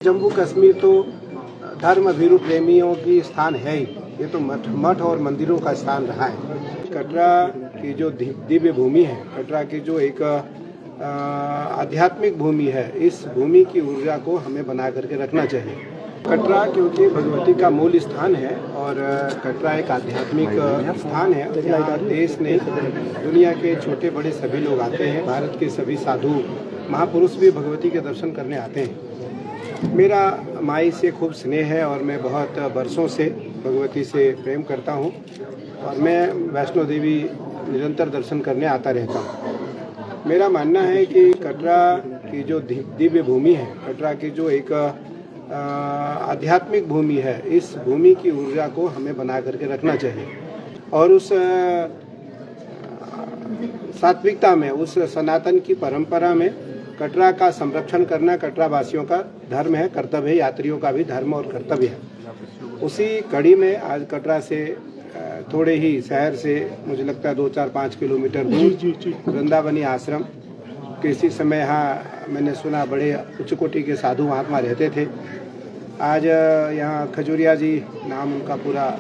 जम्मू कश्मीर तो धर्म भीरु प्रेमियों की स्थान है ही। ये तो मठ और मंदिरों का स्थान रहा है। कटरा की जो दिव्य भूमि है, कटरा की जो एक आध्यात्मिक भूमि है, इस भूमि की ऊर्जा को हमें बना करके रखना चाहिए। कटरा क्योंकि भगवती का मूल स्थान है और कटरा एक आध्यात्मिक स्थान है। यहाँ देश ने दुनिया के छोटे बड़े सभी लोग आते हैं। भारत के सभी साधु महापुरुष भी भगवती के दर्शन करने आते हैं। मेरा माई से खूब स्नेह है और मैं बहुत बरसों से भगवती से प्रेम करता हूँ और मैं वैष्णो देवी निरंतर दर्शन करने आता रहता हूँ। मेरा मानना है कि कटरा की जो दिव्य भूमि है, कटरा की जो एक आध्यात्मिक भूमि है, इस भूमि की ऊर्जा को हमें बना करके रखना चाहिए और उस सात्विकता में, उस सनातन की परंपरा में कटरा का संरक्षण करना कटरा वासियों का धर्म है, कर्तव्य है, यात्रियों का भी धर्म और कर्तव्य है। उसी कड़ी में आज कटरा से थोड़े ही शहर से मुझे लगता है 2-4-5 किलोमीटर दूर वृंदावनी आश्रम, किसी समय यहाँ मैंने सुना बड़े उच्च कोटि के साधु महात्मा रहते थे। आज यहाँ खजूरिया जी, नाम उनका पूरा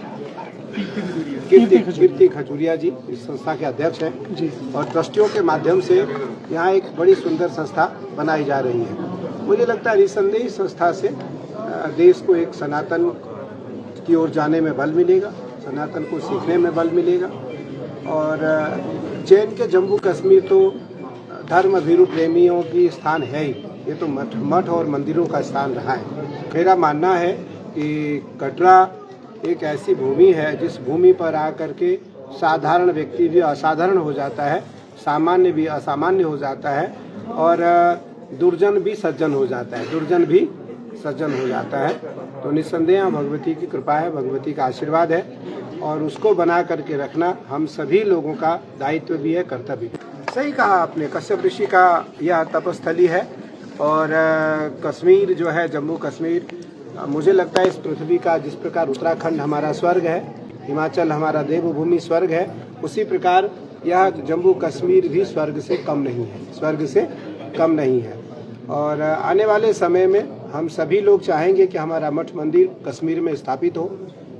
कीर्ति खजूरिया जी इस संस्था के अध्यक्ष हैं और ट्रस्टियों के माध्यम से यहाँ एक बड़ी सुंदर संस्था बनाई जा रही है। मुझे लगता है निस्संदेह इस संस्था से देश को एक सनातन की ओर जाने में बल मिलेगा, सनातन को सीखने में बल मिलेगा। और चैन के जम्मू कश्मीर तो धर्म भीरु प्रेमियों की स्थान है ही। ये तो मठ और मंदिरों का स्थान रहा है। मेरा मानना है कि कटरा एक ऐसी भूमि है जिस भूमि पर आकर के साधारण व्यक्ति भी असाधारण हो जाता है, सामान्य भी असामान्य हो जाता है और दुर्जन भी सज्जन हो जाता है, दुर्जन भी सज्जन हो जाता है। तो निस्संदेह भगवती की कृपा है, भगवती का आशीर्वाद है और उसको बना करके रखना हम सभी लोगों का दायित्व भी है, कर्तव्य भी। सही कहा आपने, कश्यप ऋषि का यह तपस्थली है और कश्मीर जो है, जम्मू कश्मीर, मुझे लगता है इस पृथ्वी का जिस प्रकार उत्तराखंड हमारा स्वर्ग है, हिमाचल हमारा देवभूमि स्वर्ग है, उसी प्रकार यह जम्मू कश्मीर भी स्वर्ग से कम नहीं है, स्वर्ग से कम नहीं है। और आने वाले समय में हम सभी लोग चाहेंगे कि हमारा मठ मंदिर कश्मीर में स्थापित हो।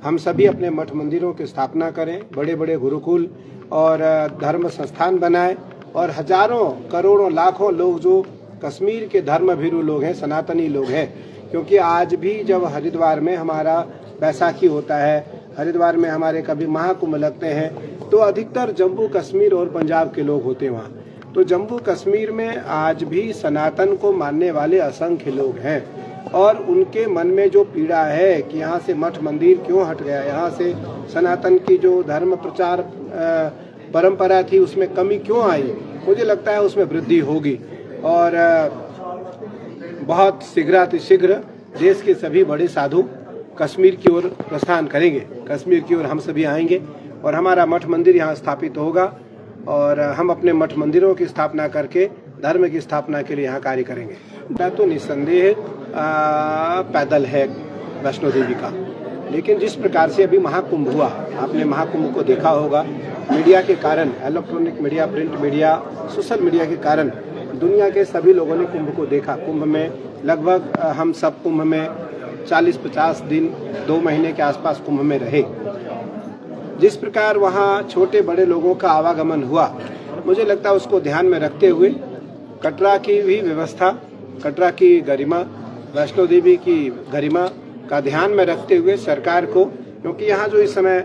हम सभी अपने मठ मंदिरों की स्थापना करें, बड़े बड़े गुरुकुल और धर्म संस्थान बनाएं और हजारों करोड़ों लाखों लोग जो कश्मीर के धर्म भीरु लोग हैं, सनातनी लोग हैं, क्योंकि आज भी जब हरिद्वार में हमारा बैसाखी होता है, हरिद्वार में हमारे कभी महाकुंभ लगते हैं, तो अधिकतर जम्मू कश्मीर और पंजाब के लोग होते हैं वहाँ। तो जम्मू कश्मीर में आज भी सनातन को मानने वाले असंख्य लोग हैं और उनके मन में जो पीड़ा है कि यहाँ से मठ मंदिर क्यों हट गया, यहाँ से सनातन की जो धर्म प्रचार परंपरा थी उसमें कमी क्यों आई, मुझे लगता है उसमें वृद्धि होगी और बहुत शीघ्र देश के सभी बड़े साधु कश्मीर की ओर प्रस्थान करेंगे, कश्मीर की ओर हम सभी आएंगे और हमारा मठ मंदिर यहाँ स्थापित होगा और हम अपने मठ मंदिरों की स्थापना करके धर्म की स्थापना के लिए यहाँ कार्य करेंगे। तो निस्संदेह पैदल है वैष्णो देवी का, लेकिन जिस प्रकार से अभी महाकुंभ हुआ, आपने महाकुंभ को देखा होगा, मीडिया के कारण, electronic media, print media, social media के कारण दुनिया के सभी लोगों ने कुंभ को देखा। कुंभ में लगभग हम सब कुंभ में 40-50 दिन, 2 महीने के आसपास कुंभ में रहे। जिस प्रकार वहाँ छोटे बड़े लोगों का आवागमन हुआ, मुझे लगता है उसको ध्यान में रखते हुए कटरा की भी व्यवस्था, कटरा की गरिमा, वैष्णो देवी की गरिमा का ध्यान में रखते हुए सरकार को, क्योंकि यहाँ जो इस समय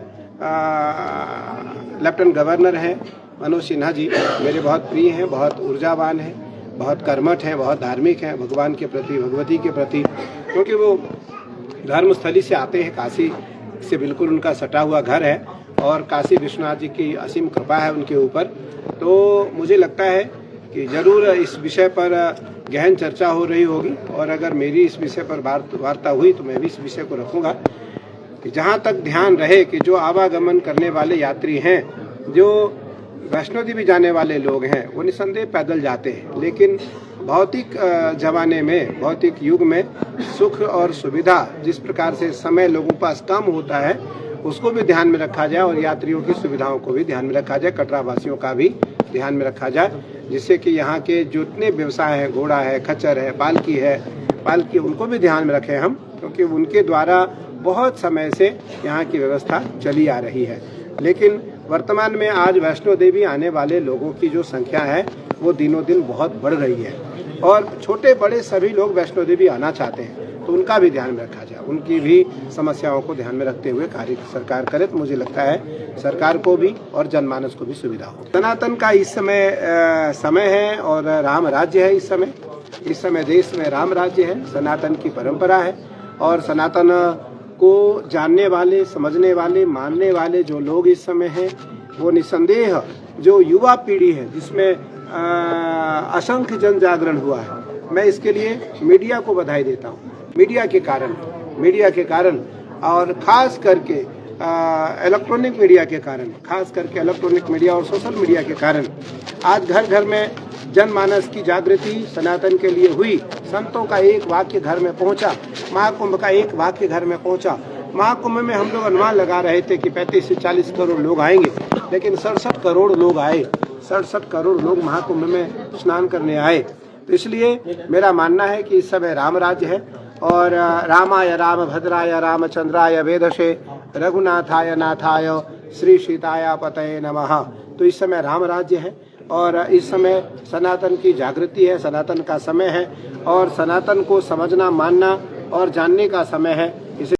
लेफ्टिनेंट गवर्नर हैं मनोज सिन्हा जी, मेरे बहुत प्रिय हैं, बहुत ऊर्जावान हैं, बहुत कर्मठ हैं, बहुत धार्मिक हैं भगवान के प्रति, भगवती के प्रति, क्योंकि वो धर्मस्थली से आते हैं, काशी से बिल्कुल उनका सटा हुआ घर है और काशी विश्वनाथ जी की असीम कृपा है उनके ऊपर। तो मुझे लगता है कि जरूर इस विषय पर गहन चर्चा हो रही होगी और अगर मेरी इस विषय पर वार्ता हुई तो मैं भी इस विषय को रखूंगा कि जहाँ तक ध्यान रहे कि जो आवागमन करने वाले यात्री हैं, जो वैष्णो देवी जाने वाले लोग हैं, वो निस्संदेह पैदल जाते हैं, लेकिन भौतिक जमाने में, भौतिक युग में सुख और सुविधा जिस प्रकार से समय लोगों के पास कम होता है, उसको भी ध्यान में रखा जाए और यात्रियों की सुविधाओं को भी ध्यान में रखा जाए, कटरा वासियों का भी ध्यान में रखा जाए, जिससे कि यहाँ के जितने व्यवसाय है, घोड़ा है, खच्चर है, पालकी है, पालकी उनको भी ध्यान में रखें हम, क्योंकि उनके द्वारा बहुत समय से यहाँ की व्यवस्था चली आ रही है। लेकिन वर्तमान में आज वैष्णो देवी आने वाले लोगों की जो संख्या है वो दिनों दिन बहुत बढ़ रही है और छोटे बड़े सभी लोग वैष्णो देवी आना चाहते हैं, तो उनका भी ध्यान में रखा जाए, उनकी भी समस्याओं को ध्यान में रखते हुए कार्य सरकार करे तो मुझे लगता है सरकार को भी और जनमानस को भी सुविधा हो। सनातन का इस समय है और राम राज्य है। इस समय देश में राम राज्य है, सनातन की परंपरा है और सनातन को जानने वाले, समझने वाले, मानने वाले जो लोग इस समय हैं वो निसंदेह जो युवा पीढ़ी है जिसमें असंख्य जन जागरण हुआ है, मैं इसके लिए मीडिया को बधाई देता हूँ। मीडिया के कारण और खास करके इलेक्ट्रॉनिक मीडिया और सोशल मीडिया के कारण आज घर घर में जनमानस की जागृति सनातन के लिए हुई। संतों का एक वाक्य घर में पहुंचा, महाकुंभ का एक वाक्य घर में पहुंचा। महाकुंभ में हम लोग अनुमान लगा रहे थे कि 35 से 40 करोड़ लोग आएंगे, लेकिन 67 करोड़ लोग आए। 67 करोड़ लोग महाकुंभ में स्नान करने आए। तो इसलिए मेरा मानना है कि इस समय राम राज्य है और रामाय रामभद्राय रामचंद्राय वेदसे रघुनाथाय नाथाय श्री सीताय पतये नमः। तो इस समय राम राज्य है और इस समय सनातन की जागृति है, सनातन का समय है और सनातन को समझना, मानना और जानने का समय है।